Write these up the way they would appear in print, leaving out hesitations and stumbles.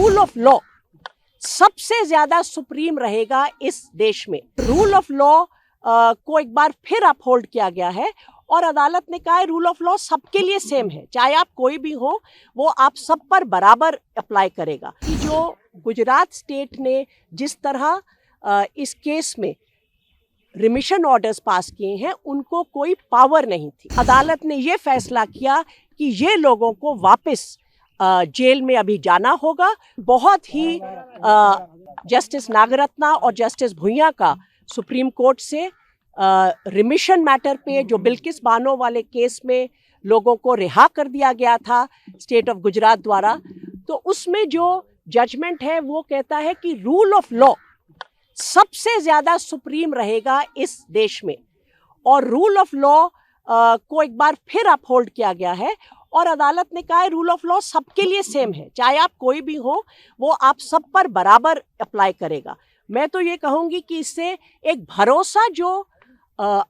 Rule of law सबसे ज्यादा supreme रहेगा इस देश में। रूल ऑफ लॉ को एक बार फिर अपहोल्ड किया गया है और अदालत ने कहा है रूल ऑफ लॉ सबके लिए सेम है, चाहे आप कोई भी हो, वो आप सब पर बराबर अप्लाई करेगा। कि जो गुजरात स्टेट ने जिस तरह इस केस में रिमिशन ऑर्डर्स पास किए हैं, उनको कोई पावर नहीं थी। अदालत ने ये फैसला किया कि ये लोगों को वापस जेल में अभी जाना होगा। बहुत ही जस्टिस नागरत्ना और जस्टिस भुइयां का सुप्रीम कोर्ट से रिमिशन मैटर पे, जो बिल्किस बानो वाले केस में लोगों को रिहा कर दिया गया था स्टेट ऑफ गुजरात द्वारा, तो उसमें जो जजमेंट है वो कहता है कि रूल ऑफ लॉ सबसे ज्यादा सुप्रीम रहेगा इस देश में। और रूल ऑफ लॉ को एक बार फिर अपहोल्ड किया गया है और अदालत ने कहा है रूल ऑफ लॉ सबके लिए सेम है, चाहे आप कोई भी हो, वो आप सब पर बराबर अप्लाई करेगा। मैं तो ये कहूँगी कि इससे एक भरोसा जो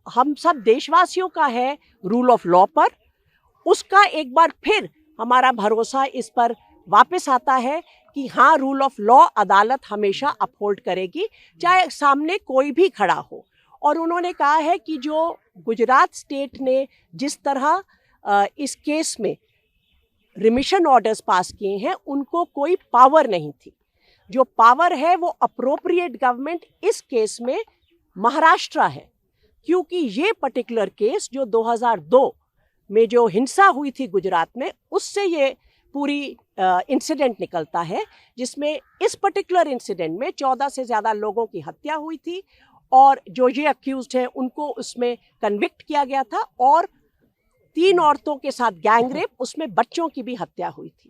हम सब देशवासियों का है रूल ऑफ लॉ पर, उसका एक बार फिर हमारा भरोसा इस पर वापस आता है कि हाँ, रूल ऑफ लॉ अदालत हमेशा अपहोल्ड करेगी, चाहे सामने कोई भी खड़ा हो। और उन्होंने कहा है कि जो गुजरात स्टेट ने जिस तरह इस केस में रिमिशन ऑर्डर्स पास किए हैं, उनको कोई पावर नहीं थी। जो पावर है वो अप्रोप्रिएट गवर्नमेंट इस केस में महाराष्ट्र है, क्योंकि ये पर्टिकुलर केस जो 2002 में जो हिंसा हुई थी गुजरात में, उससे ये पूरी इंसिडेंट निकलता है, जिसमें इस पर्टिकुलर इंसिडेंट में 14 से ज़्यादा लोगों की हत्या हुई थी और जो ये अक्यूज्ड हैं उनको उसमें कन्विक्ट किया गया था और 3 औरतों के साथ गैंग रेप, उसमें बच्चों की भी हत्या हुई थी।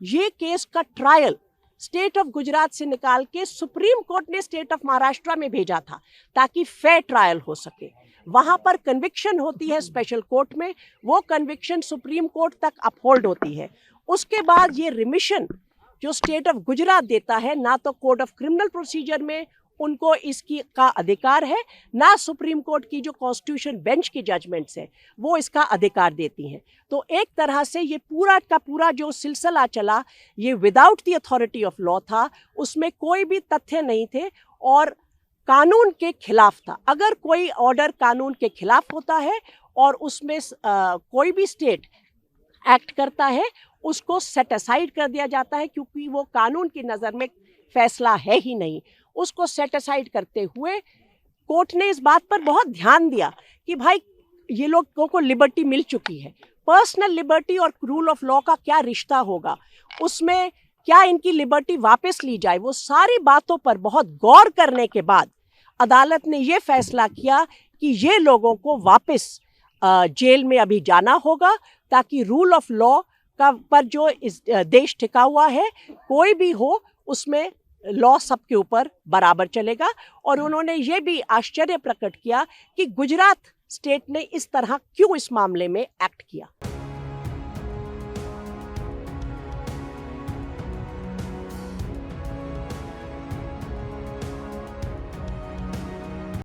ये केस का ट्रायल स्टेट ऑफ गुजरात से निकाल के सुप्रीम कोर्ट ने स्टेट ऑफ महाराष्ट्र में भेजा था ताकि फेयर ट्रायल हो सके। वहां पर कन्विक्शन होती है स्पेशल कोर्ट में, वो कन्विक्शन सुप्रीम कोर्ट तक अपहोल्ड होती है। उसके बाद ये रिमिशन जो स्टेट ऑफ गुजरात देता है, ना तो कोड ऑफ क्रिमिनल प्रोसीजर में उनको इसकी का अधिकार है, ना सुप्रीम कोर्ट की जो कॉन्स्टिट्यूशन बेंच की जजमेंट्स है वो इसका अधिकार देती हैं। तो एक तरह से ये पूरा का पूरा जो सिलसिला चला, ये without the authority of law था, उसमें कोई भी तथ्य नहीं थे और कानून के खिलाफ था। अगर कोई ऑर्डर कानून के खिलाफ होता है और उसमें कोई भी स्टेट एक्ट करता है, उसको सेट असाइड कर दिया जाता है, क्योंकि वो कानून की नज़र में फैसला है ही नहीं। उसको सेट असाइड करते हुए कोर्ट ने इस बात पर बहुत ध्यान दिया कि भाई ये लोगों को लिबर्टी मिल चुकी है, पर्सनल लिबर्टी और रूल ऑफ लॉ का क्या रिश्ता होगा, उसमें क्या इनकी लिबर्टी वापस ली जाए। वो सारी बातों पर बहुत गौर करने के बाद अदालत ने ये फैसला किया कि ये लोगों को वापस जेल में अभी जाना होगा, ताकि रूल ऑफ लॉ का पर जो इस देश टिका हुआ है, कोई भी हो, उसमें लॉ सबके ऊपर बराबर चलेगा। और उन्होंने ये भी आश्चर्य प्रकट किया कि गुजरात स्टेट ने इस तरह क्यों इस मामले में एक्ट किया।